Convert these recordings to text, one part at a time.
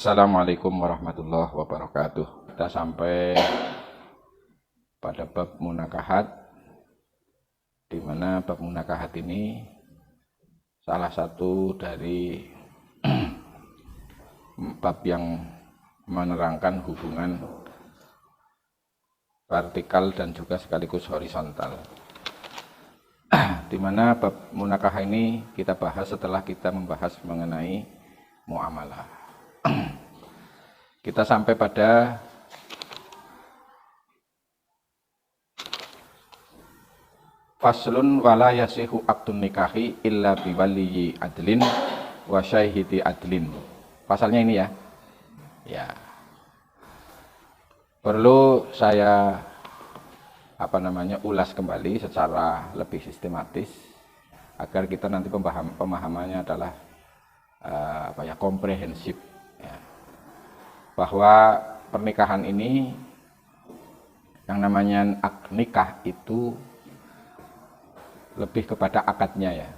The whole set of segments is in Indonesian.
Assalamualaikum warahmatullahi wabarakatuh. Kita sampai pada bab munakahat, di mana bab munakahat ini salah satu dari bab yang menerangkan hubungan vertikal dan juga sekaligus horizontal. Di mana bab munakahat ini kita bahas setelah kita membahas mengenai muamalah. Kita sampai pada faslun wala yasihu aqdun nikahi illa biwaliyi adlin wa syahidi adlin. Pasalnya ini ya. Ya. Perlu saya ulas kembali secara lebih sistematis agar kita nanti pemahamannya adalah komprehensif ya. Bahwa pernikahan ini yang namanya nikah itu lebih kepada akadnya ya,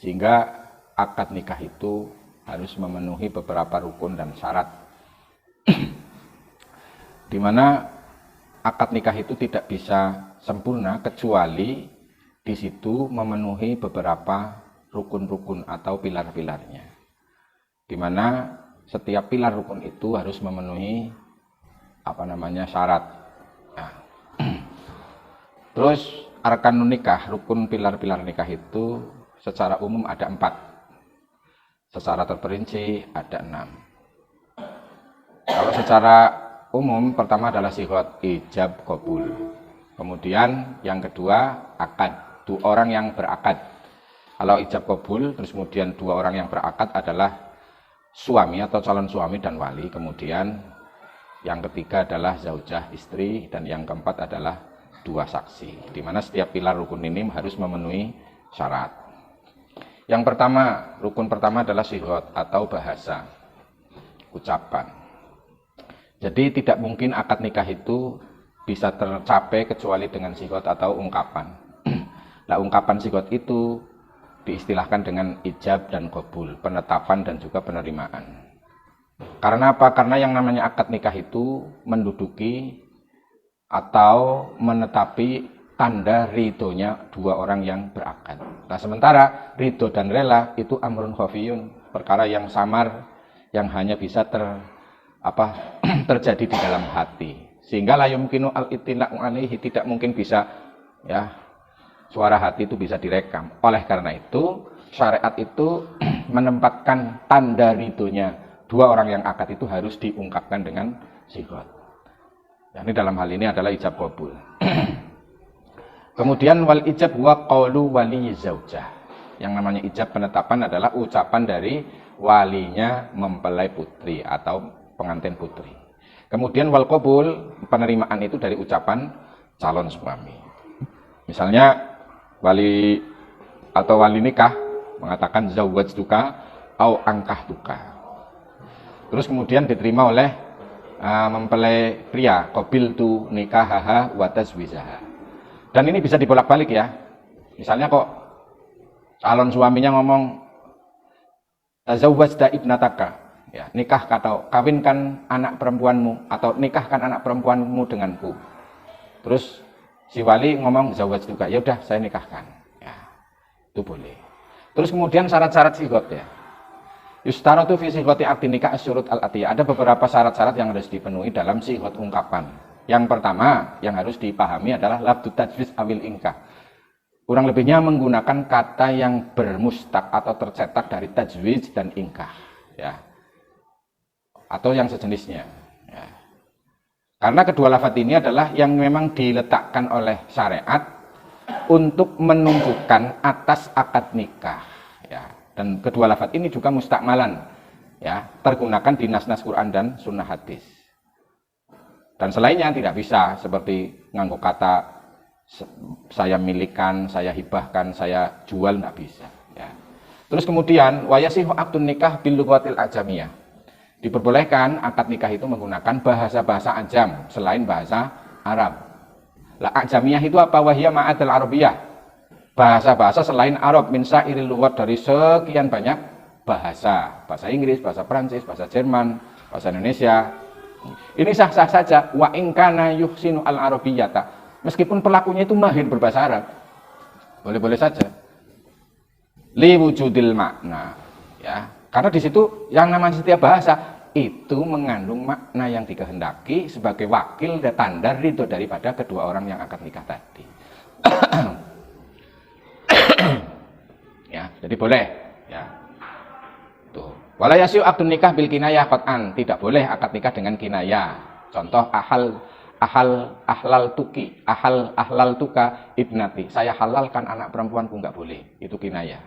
sehingga akad nikah itu harus memenuhi beberapa rukun dan syarat di mana akad nikah itu tidak bisa sempurna kecuali di situ memenuhi beberapa rukun-rukun atau pilar-pilarnya, di mana setiap pilar rukun itu harus memenuhi syarat. Nah, terus arkanun nikah, rukun pilar-pilar nikah itu secara umum ada 4, secara terperinci ada 6. Kalau secara umum pertama adalah sighot, ijab, qabul. Kemudian yang kedua akad, 2 orang yang berakad. Kalau ijab qabul, terus kemudian 2 orang yang berakad adalah suami atau calon suami dan wali. Kemudian yang ketiga adalah zaujah, istri, dan yang keempat adalah 2 saksi. Di mana setiap pilar rukun ini harus memenuhi syarat. Yang pertama, rukun pertama adalah sighot atau bahasa, ucapan. Jadi tidak mungkin akad nikah itu bisa tercapai kecuali dengan sighot atau ungkapan. Nah, ungkapan sighot itu diistilahkan dengan ijab dan qabul, penetapan dan juga penerimaan. Karena apa? Karena yang namanya akad nikah itu menduduki atau menetapi tanda ridhonya 2 orang yang berakad. Nah, sementara ridho dan rela itu amrun khafiyun, perkara yang samar yang hanya bisa terjadi di dalam hati. Sehingga la yumkinu al-ittila'u alaihi, tidak mungkin bisa ya suara hati itu bisa direkam. Oleh karena itu, syariat itu menempatkan tanda ridhonya 2 orang yang akad itu harus diungkapkan dengan sighot. Nah, ini dalam hal ini adalah ijab qabul. Kemudian wal ijab wa qaulu wali zaujah. Yang namanya ijab penetapan adalah ucapan dari walinya mempelai putri atau pengantin putri. Kemudian wal qabul, penerimaan itu dari ucapan calon suami. Misalnya wali atau wali nikah mengatakan zawwajtuka au ankahtuka. Terus kemudian diterima oleh mempelai pria, qabiltu nikahaha wa tazwijaha. Dan ini bisa dibolak-balik ya. Misalnya kok calon suaminya ngomong tazawwajta ibnataka, ya, nikah atau kawinkan anak perempuanmu atau nikahkan anak perempuanmu denganku. Terus si wali ngomong zawaj juga, ya udah saya nikahkan. Ya, itu boleh. Terus kemudian syarat-syarat sighot ya. Yustaratu fi sighoti aqdi nikah asyurut al-atiyah. Ada beberapa syarat-syarat yang harus dipenuhi dalam sighot ungkapan. Yang pertama yang harus dipahami adalah labdu tajwiz awil ingkah. Kurang lebihnya menggunakan kata yang bermustaq atau tercetak dari tajwiz dan ingkah, ya. Atau yang sejenisnya. Ya. Karena kedua lafaz ini adalah yang memang diletakkan oleh syariat untuk menunjukkan atas akad nikah. Ya. Dan kedua lafaz ini juga mustakmalan, ya, tergunakan di nas-nas Quran dan sunnah hadis. Dan selainnya tidak bisa, seperti nganggo kata saya milikkan, saya hibahkan, saya jual, tidak bisa. Ya. Terus kemudian wayasihu aqdun nikah bil lughatil ajamiyah. Diperbolehkan akad nikah itu menggunakan bahasa-bahasa ajam selain bahasa Arab. Lah ajamiyah itu apa? Wahiyya ma'adil arabiyah. Bahasa-bahasa selain Arab min sa'iril lughat, dari sekian banyak bahasa Inggris, bahasa Prancis, bahasa Jerman, bahasa Indonesia. Ini sah-sah saja. Wa in kana yuhsinu al-arabiyyata. Meskipun pelakunya itu mahir berbahasa Arab. Boleh-boleh saja. Li wujudil makna. Ya, karena di situ yang namanya setiap bahasa itu mengandung makna yang dikehendaki sebagai wakil dan tanda ridho daripada kedua orang yang akad nikah tadi. Ya, jadi boleh. Ya. Tuh. Wala yasiu akdun nikah bil kinayah qat'an, tidak boleh akad nikah dengan kinayah. Contoh ahlal tuka ibnati. Saya halalkan anak perempuanku, enggak boleh. Itu kinayah.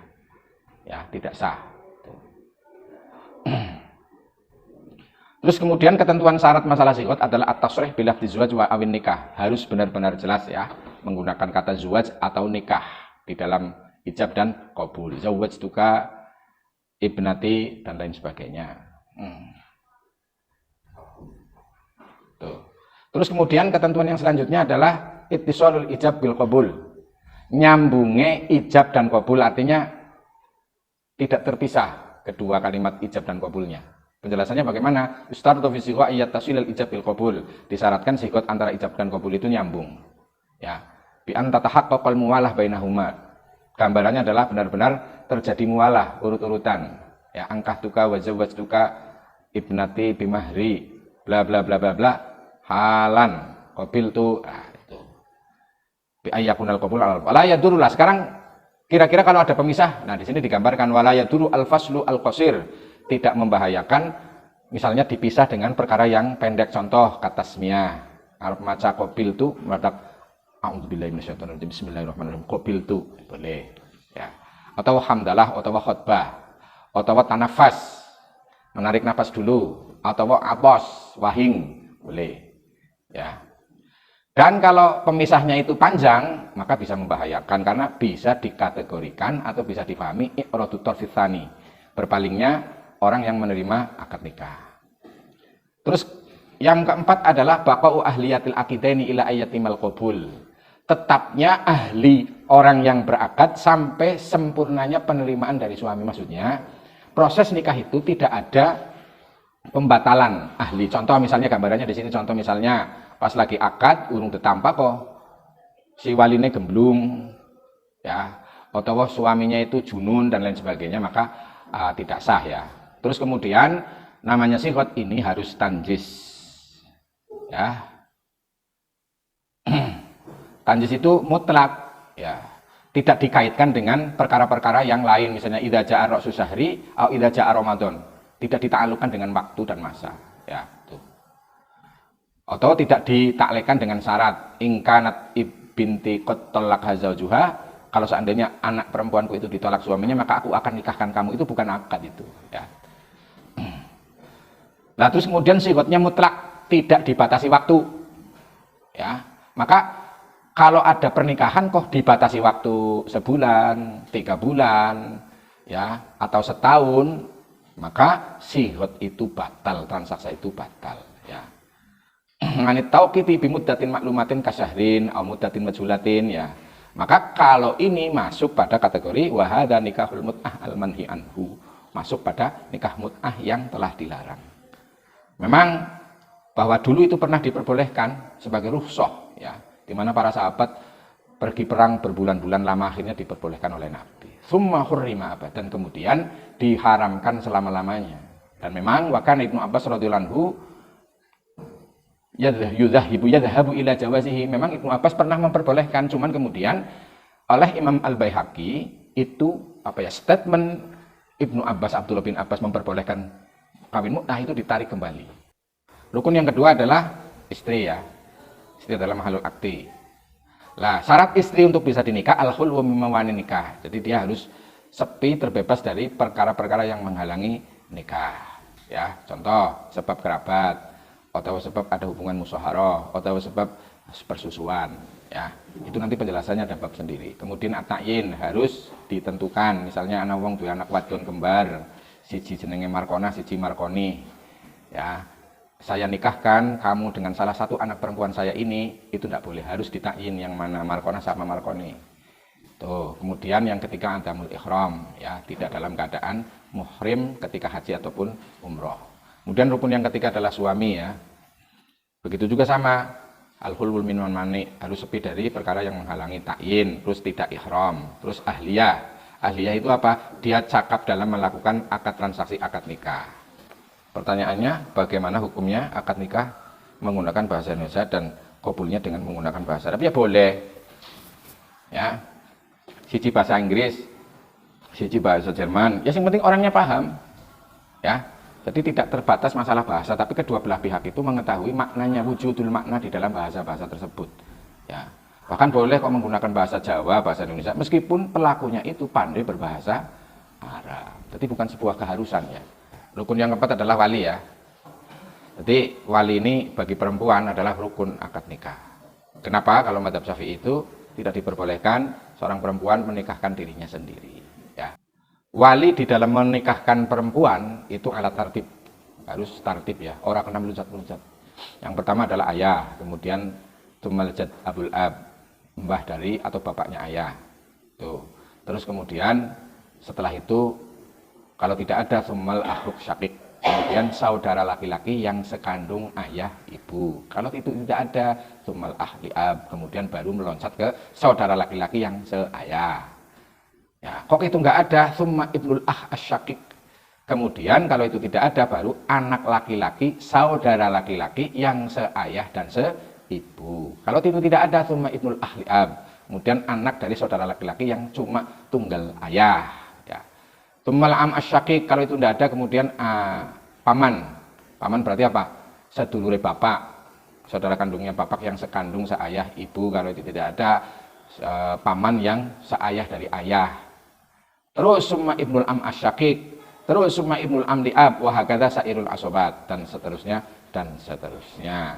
Ya, tidak sah. Tuh. Terus kemudian ketentuan syarat masalah zigot adalah at-tasrih bil lafzi zuwaj wa awin nikah. Harus benar-benar jelas ya, menggunakan kata zuwaj atau nikah di dalam ijab dan qabul. Zawaj tuka ibnati dan lain sebagainya. Tuh. Terus kemudian ketentuan yang selanjutnya adalah ittisalul ijab bil qabul. Nyambunge ijab dan qabul, artinya tidak terpisah kedua kalimat ijab dan qabulnya. Penjelasannya bagaimana? Yustaratu fi sigha ayat tasilal ijab bil qabul. Disyaratkan sigot antara ijab dan qabul itu nyambung. Ya. Bi an tatahaqqaqal muwalah bainahuma. Gambarannya adalah benar-benar terjadi muwalah, urut-urutan. Ya, angkah tuka wa zawwajtuka ibnati bimahri bla bla bla bla bla halan qabiltu. Nah, itu. Bi ayyakunal qabul al wala yadurru. Sekarang kira-kira kalau ada pemisah, nah di sini digambarkan wala yadurru al faslu al qasir. Tidak membahayakan misalnya dipisah dengan perkara yang pendek, contoh kata tasmiyah arep maca qabiltu madak a'udzubillahi minasyaitonirrajim bismillahirrahmanirrahim qabiltu boleh ya, atau hamdalah atau khutbah atau tanafas menarik nafas dulu atau apos wahing boleh ya. Dan kalau pemisahnya itu panjang maka bisa membahayakan karena bisa dikategorikan atau bisa dipahami i'radu tarfits tsani, berpalingnya orang yang menerima akad nikah. Terus yang keempat adalah baqa'u ahliyatil aqidaini ila ayatimal qabul. Tetapnya ahli orang yang berakad sampai sempurnanya penerimaan dari suami. Maksudnya proses nikah itu tidak ada pembatalan ahli. Contoh misalnya gambarannya di sini, contoh misalnya pas lagi akad urung ditampak kok si waline gemblung ya, atau suaminya itu junun dan lain sebagainya, maka tidak sah ya. Terus kemudian namanya sigot ini harus tanjis. Ya. Tanjis itu mutlak ya. Tidak dikaitkan dengan perkara-perkara yang lain, misalnya idza ja'a ra'su syahri atau idza ja'a ramadan. Tidak ditaklukan dengan waktu dan masa, ya, tuh. Atau tidak ditaklekan dengan syarat ingkanat ibinti qad talaqha zawjuha. Kalau seandainya anak perempuanku itu ditolak suaminya, maka aku akan nikahkan kamu. Itu bukan akad itu, ya. Nah, terus kemudian sigotnya mutlak, tidak dibatasi waktu. Ya, maka kalau ada pernikahan kok dibatasi waktu sebulan, 3 bulan, ya, atau setahun, maka sigot itu batal, transaksi itu batal, ya. Nganit tauqiti bimuddatin maklumatin kasyahrin au muddatin majhulatin, ya. Maka kalau ini masuk pada kategori wahada nikahul mut'ah al-manhi anhu, masuk pada nikah mut'ah yang telah dilarang. Memang bahwa dulu itu pernah diperbolehkan sebagai rukhsah, ya, di mana para sahabat pergi perang berbulan-bulan lama akhirnya diperbolehkan oleh Nabi. Summa hurrima abadan, kemudian diharamkan selama-lamanya. Dan memang wakan Ibnu Abbas radhiyallahu anhu yadhabu ila jawazihi. Memang Ibnu Abbas pernah memperbolehkan, cuman kemudian oleh Imam Al-Baihaqi itu statement Ibnu Abbas, Abdullah bin Abbas memperbolehkan kawin mut'ah itu ditarik kembali. Rukun yang kedua adalah istri, ya. Istri adalah mahalul akdi. Nah, syarat istri untuk bisa dinikah al-khulwu mimawani nikah. Jadi dia harus sepi, terbebas dari perkara-perkara yang menghalangi nikah. Ya, contoh sebab kerabat, atau sebab ada hubungan musyawarah, atau sebab persusuan. Ya, itu nanti penjelasannya ada bab sendiri. Kemudian at-ta'yin harus ditentukan. Misalnya anak wong duwe anak wadon kembar, siji jenenge Markona, siji Markoni. Ya, saya nikahkan kamu dengan salah satu anak perempuan saya ini, itu tidak boleh, harus ditakyin yang mana Markona sama Markoni. Tuh, kemudian yang ketiga adamul ihram, ya, tidak dalam keadaan muhrim ketika haji ataupun umroh. Kemudian rukun yang ketiga adalah suami, ya. Begitu juga sama, al-hulwul min mani, harus sepi dari perkara yang menghalangi ta'yin, terus tidak ihram, terus ahliyah. Ahliyah itu apa? Dia cakap dalam melakukan akad transaksi akad nikah. Pertanyaannya, bagaimana hukumnya akad nikah menggunakan bahasa Indonesia dan qabulnya dengan menggunakan bahasa Arab? Ya boleh. Ya. Siji bahasa Inggris, siji bahasa Jerman, ya yang penting orangnya paham, ya. Jadi tidak terbatas masalah bahasa, tapi kedua belah pihak itu mengetahui maknanya, wujudul makna di dalam bahasa-bahasa tersebut, ya. Bahkan boleh kok menggunakan bahasa Jawa, bahasa Indonesia, meskipun pelakunya itu pandai berbahasa Arab. Jadi bukan sebuah keharusan, ya. Rukun yang keempat adalah wali, ya. Jadi wali ini bagi perempuan adalah rukun akad nikah. Kenapa? Kalau madzhab Syafi'i itu tidak diperbolehkan seorang perempuan menikahkan dirinya sendiri, ya. Wali di dalam menikahkan perempuan itu alat tartib, harus tartib, ya, orang kena meluncat-meluncat. Yang pertama adalah ayah, kemudian tumalajat abul ab, mbah dari atau bapaknya ayah. Tuh. Terus kemudian setelah itu kalau tidak ada sumal akhruk syakik, kemudian saudara laki-laki yang sekandung ayah ibu. Kalau itu tidak ada sumal ahli ab, kemudian baru meloncat ke saudara laki-laki yang seayah. Ya, kok itu nggak ada summa ibnul asyakik. Kemudian kalau itu tidak ada baru anak laki-laki, saudara laki-laki yang seayah dan seibu. Kalau itu tidak ada summa ibnul ahli ab, kemudian anak dari saudara laki-laki yang cuma tunggal ayah. Ya. Summal am asyakik, kalau itu tidak ada kemudian paman. Paman berarti apa? Sedulure bapak, saudara kandungnya bapak yang sekandung seayah ibu. Kalau itu tidak ada paman yang seayah dari ayah. Terus summa ibnul am asyakik, terus summa ibnul am liab, wa hakadza sairul asobat, dan seterusnya dan seterusnya.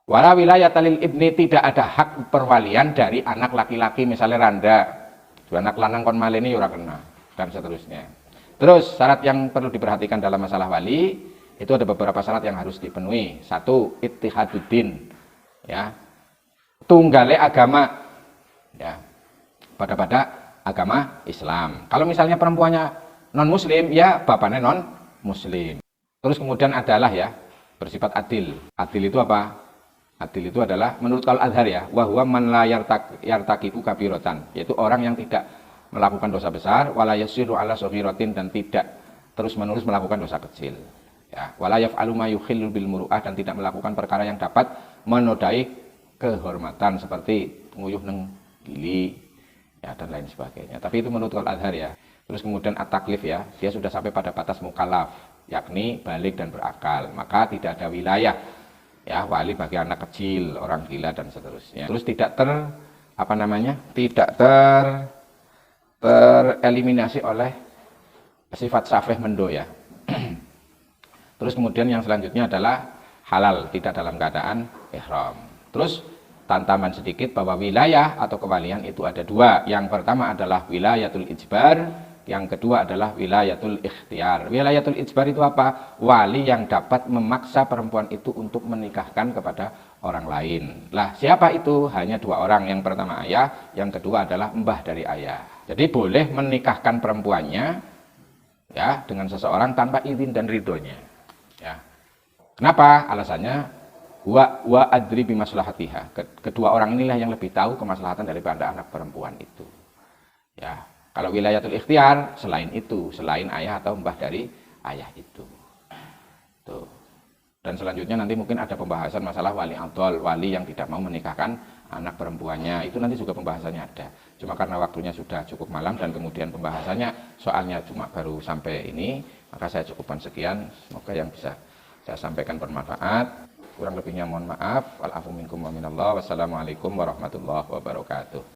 Wala wilayata lil ibni, tidak ada hak perwalian dari anak laki-laki, misalnya randa, dua anak lanang kon malene ora kena, dan seterusnya. Terus syarat yang perlu diperhatikan dalam masalah wali itu ada beberapa syarat yang harus dipenuhi. Satu, ittihaduddin, ya, tunggale agama, ya, pada agama Islam. Kalau misalnya perempuannya non muslim, ya bapaknya non muslim. Terus kemudian adalah, ya, bersifat adil. Adil itu apa? Adil itu adalah menurut Qaul Azhar, ya, wa huwa man la yartakibu kabiratan, yaitu orang yang tidak melakukan dosa besar, wala yasiru ala saghiratin, dan tidak terus-menerus melakukan dosa kecil, ya, wala yaf'alu ma yukhillu bil muru'ah, dan tidak melakukan perkara yang dapat menodai kehormatan seperti nguyuh neng gili, ya, dan lain sebagainya. Tapi itu menurut Qaul Azhar, ya. Terus kemudian at-taklif, ya, dia sudah sampai pada batas mukallaf, yakni balik dan berakal, maka tidak ada wilayah, ya, wali bagi anak kecil, orang gila dan seterusnya. Terus tidak tidak tereliminasi oleh sifat safeh mendo, ya. Terus kemudian yang selanjutnya adalah halal, tidak dalam keadaan ihram. Terus tantaman sedikit bahwa wilayah atau kewalian itu ada dua. Yang pertama adalah wilayatul ijbar, yang kedua adalah wilayatul ikhtiar. Wilayatul ijbar itu apa? Wali yang dapat memaksa perempuan itu untuk menikahkan kepada orang lain. Lah, siapa itu? Hanya dua orang. Yang pertama ayah, yang kedua adalah mbah dari ayah. Jadi boleh menikahkan perempuannya, ya, dengan seseorang tanpa izin dan ridhonya, ya. Kenapa? Alasannya wa adri bimaslahatiha. Kedua orang inilah yang lebih tahu kemaslahatan daripada anak perempuan itu, ya. Kalau wilayatul ikhtiar, selain itu, selain ayah atau mbah dari ayah itu. Tuh. Dan selanjutnya nanti mungkin ada pembahasan masalah wali adol, wali yang tidak mau menikahkan anak perempuannya. Itu nanti juga pembahasannya ada. Cuma karena waktunya sudah cukup malam dan kemudian pembahasannya soalnya cuma baru sampai ini, maka saya cukupkan sekian. Semoga yang bisa saya sampaikan bermanfaat. Kurang lebihnya mohon maaf. Wal afu minkum wa minallah. Wassalamualaikum warahmatullahi wabarakatuh.